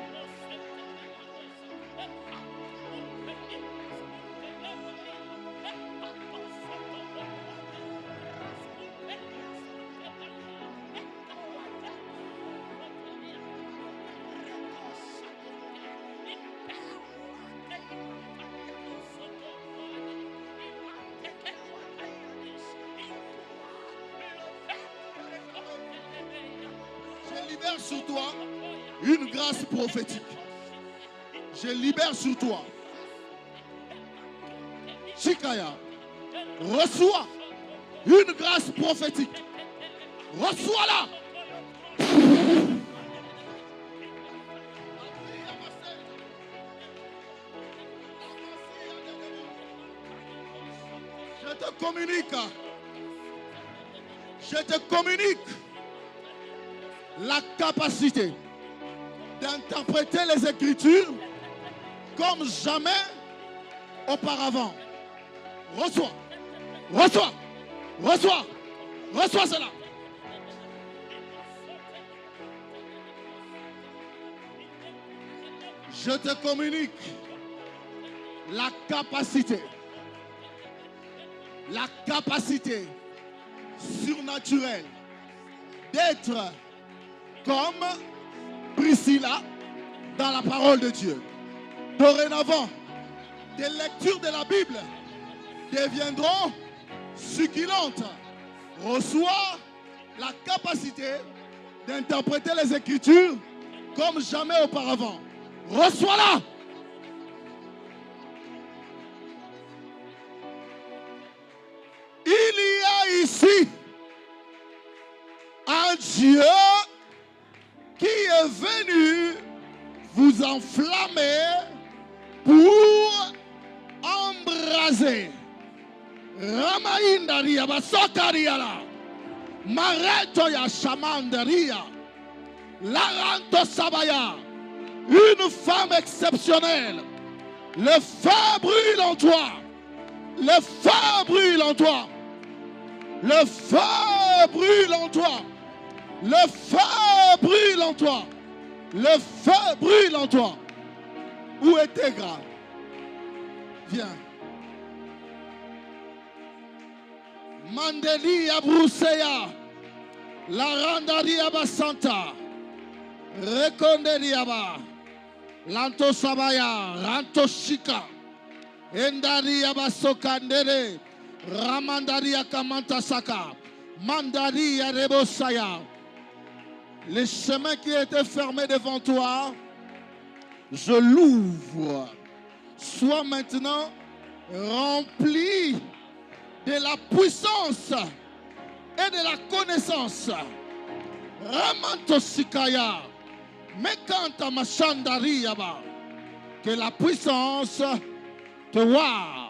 [SPEAKER 1] Je libère sur toi une grâce prophétique. Je libère sur toi. Chikaya, reçois une grâce prophétique. Reçois-la. Je te communique la capacité d'interpréter les Écritures comme jamais auparavant. Reçois, reçois, reçois, reçois cela. Je te communique la capacité surnaturelle d'être comme Priscilla dans la parole de Dieu. Dorénavant, des lectures de la Bible deviendront succulentes. Reçois la capacité d'interpréter les Écritures comme jamais auparavant. Reçois-la. Il y a ici un Dieu qui est venu vous enflammer pour embraser. Ramaindaria basokariala. Mareto ya shamandaria. Laranto sabaya. Une femme exceptionnelle. Le feu brûle en toi. Le feu brûle en toi. Le feu brûle en toi. Le feu brûle en toi. Le feu brûle en toi. Où est tes gras? Viens. Mandeli Abrousseya. La Randaria Basanta. Rekondeliaba. Lanto Sabaya. Ranto Shika. Endaria Basokandere. Ramandaria Kamanta Saka. Mandaria Rebosaya. Les chemins qui étaient fermés devant toi, je l'ouvre. Sois maintenant rempli de la puissance et de la connaissance. Ramanto Sikaya. Mekanta Mashandariaba. Que la puissance te voie.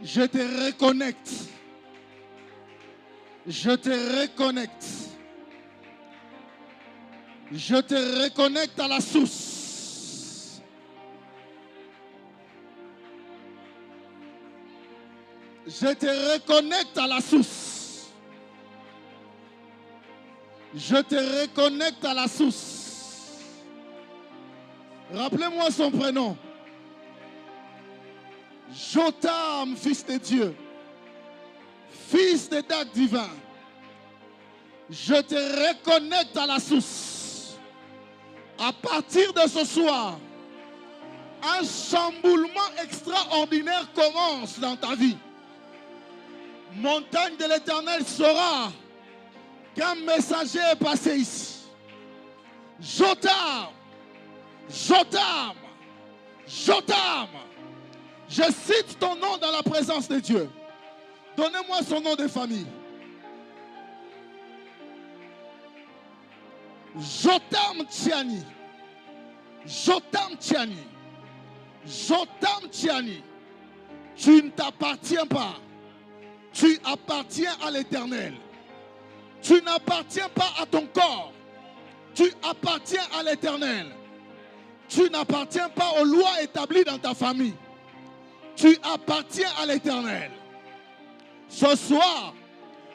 [SPEAKER 1] Je te reconnecte. Je te reconnecte. Je te reconnecte à la source. Je te reconnecte à la source. Je te reconnecte à la source. Rappelez-moi son prénom. Jotam, fils de Dieu. Fils de date divin. Je te reconnecte à la source. À partir de ce soir, un chamboulement extraordinaire commence dans ta vie. Montagne de l'Éternel saura qu'un messager est passé ici. Jotam, Jotam, Jotam. Je cite ton nom dans la présence de Dieu. Donnez-moi son nom de famille. Jotam Tiani. Jotam Tiani. Jotam Tiani. Tu ne t'appartiens pas. Tu appartiens à l'Éternel. Tu n'appartiens pas à ton corps. Tu appartiens à l'Éternel. Tu n'appartiens pas aux lois établies dans ta famille. Tu appartiens à l'Éternel. Ce soir,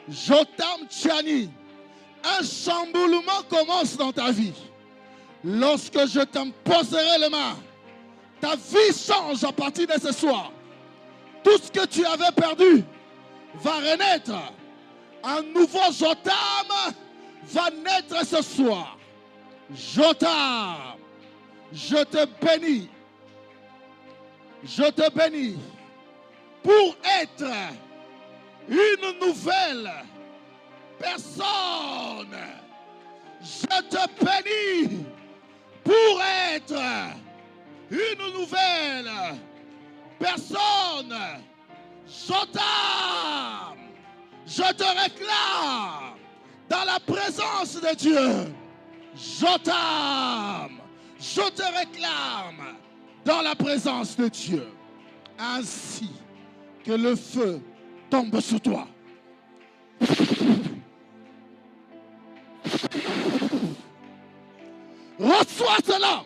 [SPEAKER 1] Jotam Tiani, un chamboulement commence dans ta vie. Lorsque je t'imposerai les mains, ta vie change à partir de ce soir. Tout ce que tu avais perdu va renaître. Un nouveau Jotam va naître ce soir. Jotam, je te bénis. Je te bénis pour être une nouvelle personne. Je te bénis pour être une nouvelle personne. Jotam, je te réclame dans la présence de Dieu. Jotam, je te réclame dans la présence de Dieu. Ainsi que le feu tombe sur toi. Reçois cela.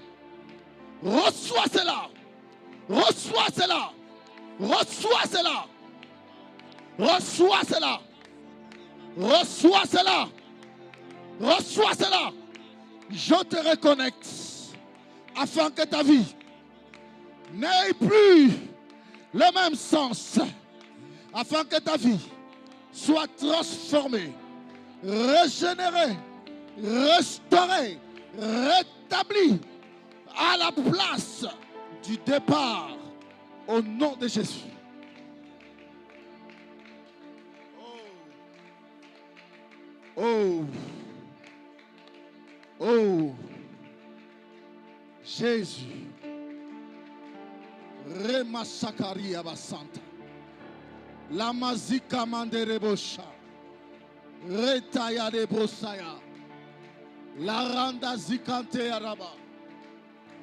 [SPEAKER 1] Reçois cela. Reçois cela. Reçois cela. Reçois cela. Reçois cela. Reçois cela. Je te reconnecte afin que ta vie n'ait plus le même sens. Afin que ta vie soit transformée, régénérée, restaurée, rétablie à la place du départ au nom de Jésus. Oh, oh, Jésus. Rema Sakaria Basanta. La mazika manderebosha. Retaya de brosaya. La randa zikante araba.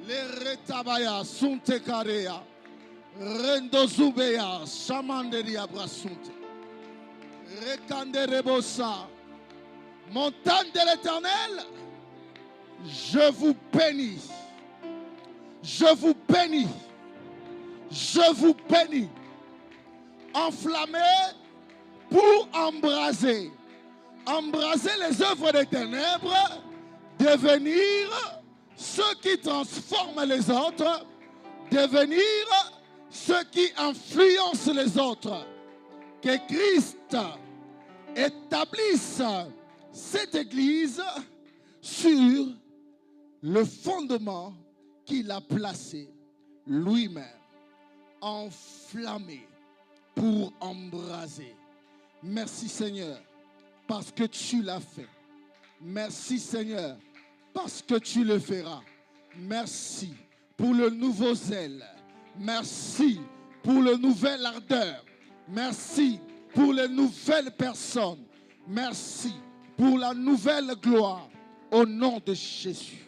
[SPEAKER 1] Le retabaya sunte karea. Rendo zubeya shamanderia brasunte. Rekanderebosa. Montagne de l'Éternel, je vous bénis. Je vous bénis. Je vous bénis. Enflammé pour embraser. Embraser les œuvres des ténèbres, devenir ceux qui transforment les autres, devenir ceux qui influencent les autres. Que Christ établisse cette église sur le fondement qu'il a placé lui-même, enflammé pour embraser. Merci Seigneur, parce que tu l'as fait. Merci Seigneur, parce que tu le feras. Merci pour le nouveau zèle. Merci pour le nouvel ardeur. Merci pour les nouvelles personnes. Merci pour la nouvelle gloire au nom de Jésus.